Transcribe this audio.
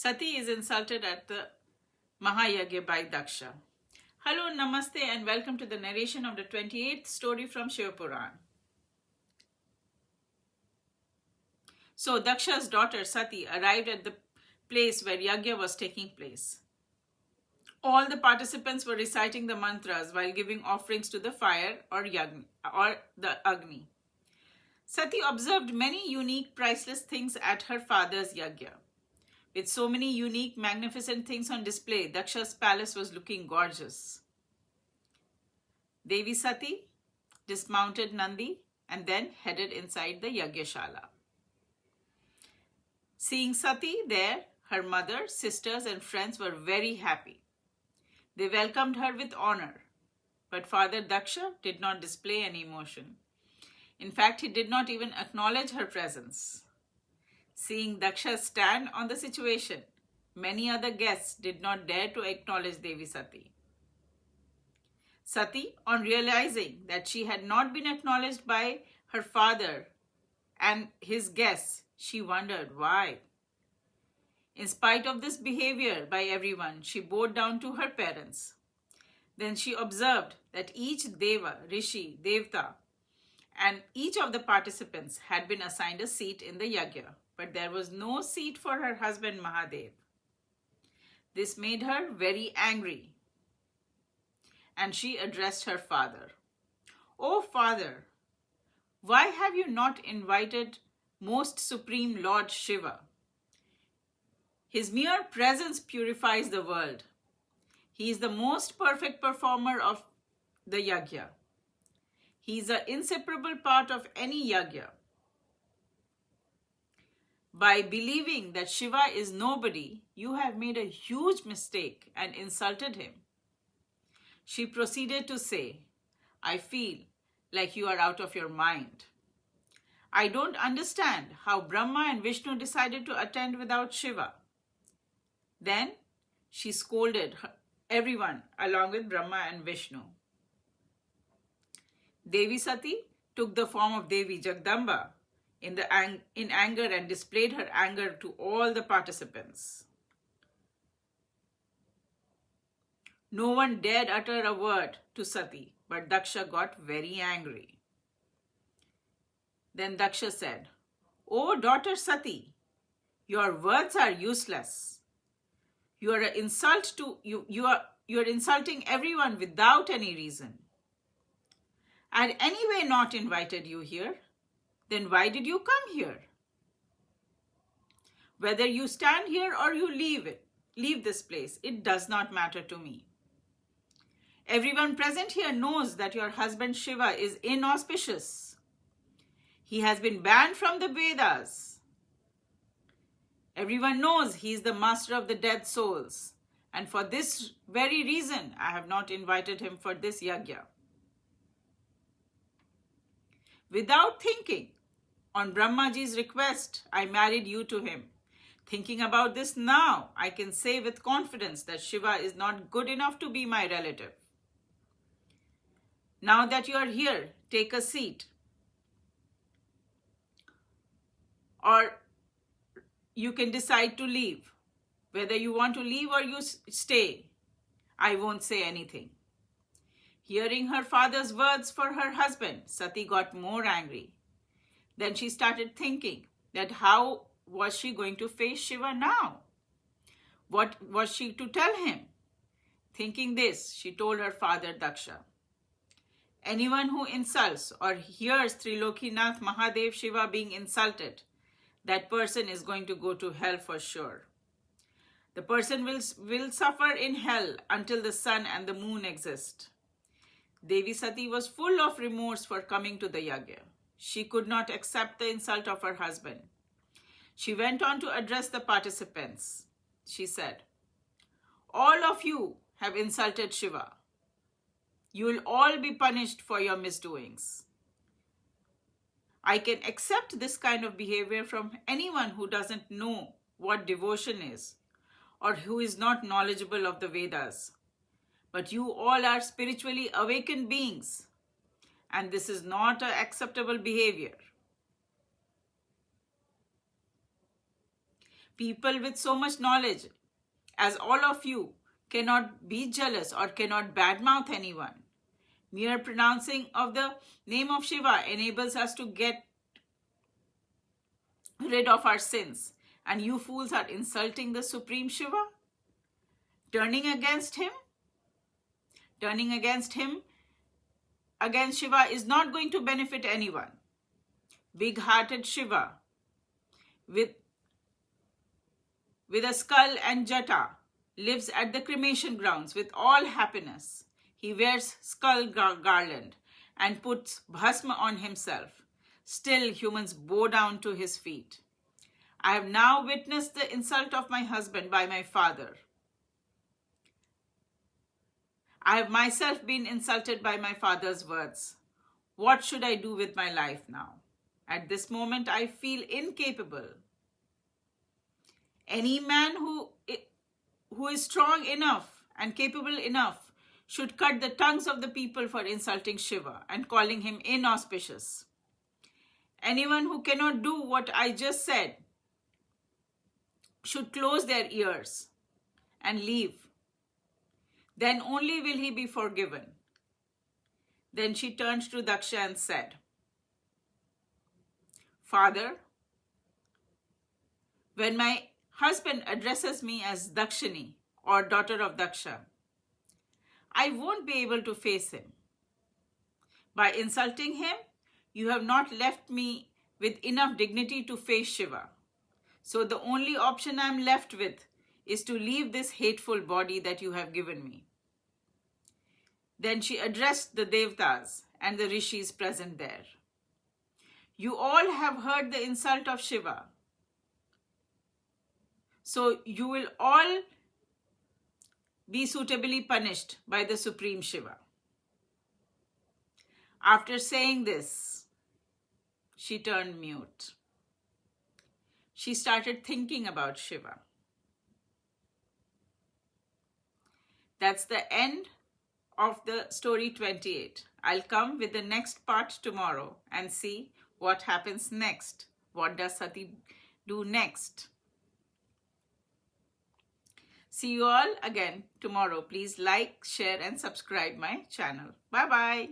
Sati is insulted at the Mahayagya by Daksha. Hello, Namaste, and welcome to the narration of the 28th story from Shiva Purana. So, Daksha's daughter Sati arrived at the place where Yagya was taking place. All the participants were reciting the mantras while giving offerings to the fire or the Agni. Sati observed many unique, priceless things at her father's Yagya. With so many unique, magnificent things on display, Daksha's palace was looking gorgeous. Devi Sati dismounted Nandi and then headed inside the Yagyashala. Seeing Sati there, her mother, sisters, and friends were very happy. They welcomed her with honor. But Father Daksha did not display any emotion. In fact, he did not even acknowledge her presence. Seeing Daksha stand on the situation, many other guests did not dare to acknowledge Devi Sati. Sati, on realizing that she had not been acknowledged by her father and his guests, she wondered why. In spite of this behavior by everyone, she bowed down to her parents. Then she observed that each Deva, Rishi, Devta, and each of the participants had been assigned a seat in the Yagya, but there was no seat for her husband Mahadev. This made her very angry, and she addressed her father. "O Father, why have you not invited Most Supreme Lord Shiva? His mere presence purifies the world. He is the most perfect performer of the Yagya. He is an inseparable part of any Yagya. By believing that Shiva is nobody, you have made a huge mistake and insulted him." She proceeded to say, "I feel like you are out of your mind. I don't understand how Brahma and Vishnu decided to attend without Shiva." Then she scolded everyone along with Brahma and Vishnu. Devi Sati took the form of Devi Jagdamba in anger and displayed her anger to all the participants. No one dared utter a word to Sati, but Daksha got very angry. Then Daksha said, "O daughter Sati, your words are useless. You are insulting everyone without any reason. I had anyway not invited you here. Then why did you come here? Whether you stand here or you leave this place, it does not matter to me. Everyone present here knows that your husband Shiva is inauspicious. He has been banned from the Vedas. Everyone knows he is the master of the dead souls. And for this very reason, I have not invited him for this yagya. Without thinking, on Brahmaji's request, I married you to him. Thinking about this now, I can say with confidence that Shiva is not good enough to be my relative. Now that you are here, take a seat. Or you can decide to leave. Whether you want to leave or you stay, I won't say anything." Hearing her father's words for her husband, Sati got more angry. Then she started thinking that how was she going to face Shiva now? What was she to tell him? Thinking this, she told her father Daksha, "Anyone who insults or hears Trilokinath Mahadev Shiva being insulted, that person is going to go to hell for sure. The person will suffer in hell until the sun and the moon exist." Devi Sati was full of remorse for coming to the yagya. She could not accept the insult of her husband. She went on to address the participants. She said, "All of you have insulted Shiva. You will all be punished for your misdoings. I can accept this kind of behavior from anyone who doesn't know what devotion is or who is not knowledgeable of the Vedas. But you all are spiritually awakened beings, and this is not an acceptable behavior. People with so much knowledge as all of you cannot be jealous or cannot badmouth anyone. Mere pronouncing of the name of Shiva enables us to get rid of our sins. And you fools are insulting the Supreme Shiva? Turning against him? Turning against Shiva is not going to benefit anyone. Big-hearted Shiva with a skull and jata lives at the cremation grounds with all happiness. He wears skull garland and puts bhasma on himself. Still, humans bow down to his feet. I have now witnessed the insult of my husband by my father. I have myself been insulted by my father's words. What should I do with my life now? At this moment, I feel incapable. Any man who is strong enough and capable enough should cut the tongues of the people for insulting Shiva and calling him inauspicious. Anyone who cannot do what I just said should close their ears and leave. Then only will he be forgiven. Then she turned to Daksha and said, Father, when my husband addresses me as Dakshini or daughter of Daksha, I won't be able to face him. By insulting him, you have not left me with enough dignity to face Shiva. So the only option I am left with is to leave this hateful body that you have given me. Then she addressed the Devtas and the Rishis present there. You all have heard the insult of Shiva. So you will all be suitably punished by the Supreme Shiva. After saying this, she turned mute. She started thinking about Shiva. That's the end of the story 28. I'll come with the next part tomorrow and see what happens next. What does Sati do next? See you all again tomorrow. Please like, share and subscribe my channel. Bye-bye.